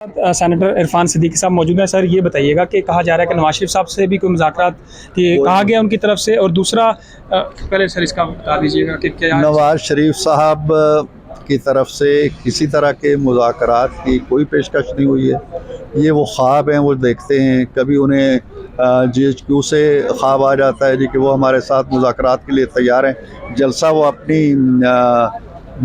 Senator Irfan Siddiqui साहब मौजूद हैं। सर, ये बताइएगा कि कहा जा रहा है कि नवाज शरीफ साहब से भी कोई मुज़ाकरात कहा गया उनकी तरफ से, और दूसरा पहले सर इसका बता दीजिएगा कि क्या नवाज शरीफ साहब की तरफ से किसी तरह के मुज़ाकरात की कोई पेशकश नहीं हुई है। ये वो ख्वाब हैं, वो देखते हैं। कभी उन्हें GHQ से ख्वाब आ जाता है जी कि वो हमारे साथ मुज़ाकरात के लिए तैयार हैं। जलसा वो अपनी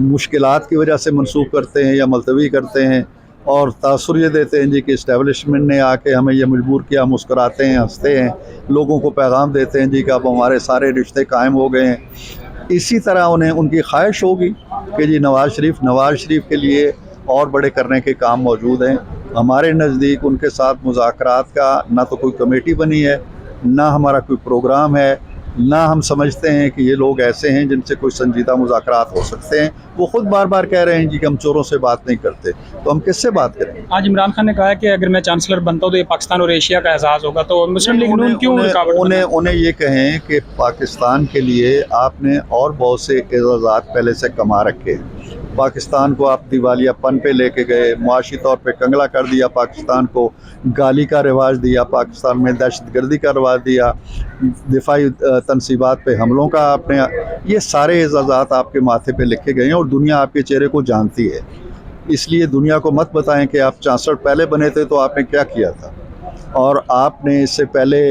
मुश्किलात की वजह से मनसूख करते हैं या मुलतवी करते हैं, और तासुर ये देते हैं जी कि इस्टेब्लिशमेंट ने आके हमें ये मजबूर किया। मुस्कुराते हैं, हंसते हैं, लोगों को पैगाम देते हैं जी कि अब हमारे सारे रिश्ते कायम हो गए हैं। इसी तरह उन्हें उनकी ख्वाहिश होगी कि जी नवाज शरीफ के लिए और बड़े करने के काम मौजूद हैं। हमारे नज़दीक उनके साथ मुज़ाकरात का ना तो कोई कमेटी बनी है, ना हमारा कोई प्रोग्राम है, ना हम समझते हैं कि ये लोग ऐसे हैं जिनसे कोई संजीदा मुज़ाकरात हो सकते हैं। वो ख़ुद बार बार कह रहे हैं जी कि हम चोरों से बात नहीं करते, तो हम किससे बात करें? आज इमरान खान ने कहा है कि अगर मैं चांसलर बनता हूँ तो ये पाकिस्तान और एशिया का एहसास होगा, तो मुस्लिम लीग नून क्यों रुकावट? उन्हें ये कहें कि पाकिस्तान के लिए आपने और बहुत से एजाज़ात पहले से कमा रखे हैं। पाकिस्तान को आप दिवालियापन पे लेके गए, मुआशी तौर पे कंगला कर दिया, पाकिस्तान को गाली का रिवाज दिया, पाकिस्तान में दहशतगर्दी का रिवाज दिया, दिफाई तनसीबात पे हमलों का आपने, ये सारे एजाज़ात आपके माथे पे लिखे गए हैं और दुनिया आपके चेहरे को जानती है। इसलिए दुनिया को मत बताएं कि आप चांसलर पहले बने थे तो आपने क्या किया था, और आपने इससे पहले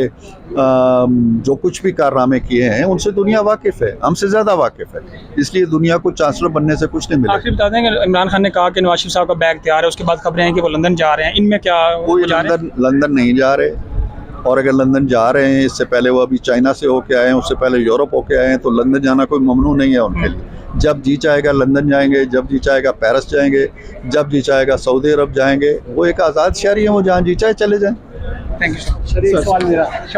जो कुछ भी कारनामे किए हैं उनसे दुनिया वाकिफ़ है, हमसे ज़्यादा वाकिफ़ है। इसलिए दुनिया को चांसलर बनने से कुछ नहीं मिला। आखिर बता दें कि इमरान खान ने कहा कि नवाज शरीफ साहब का बैग तैयार है, उसके बाद खबरें हैं कि वो लंदन जा रहे हैं, इनमें क्या कोई लंदन नहीं जा रहे, और अगर लंदन जा रहे हैं, इससे पहले वो अभी चाइना से होके आए हैं, उससे पहले यूरोप होके आए हैं, तो लंदन जाना कोई ममनू नहीं है उनके लिए। जब जी चाहेगा लंदन जाएंगे, जब जी चाहेगा पेरिस जाएंगे, जब जी चाहेगा सऊदी अरब जाएंगे। वो एक आज़ाद शहरी हैं, वो जहाँ जी चाहे चले जाएँ। Thank you sir.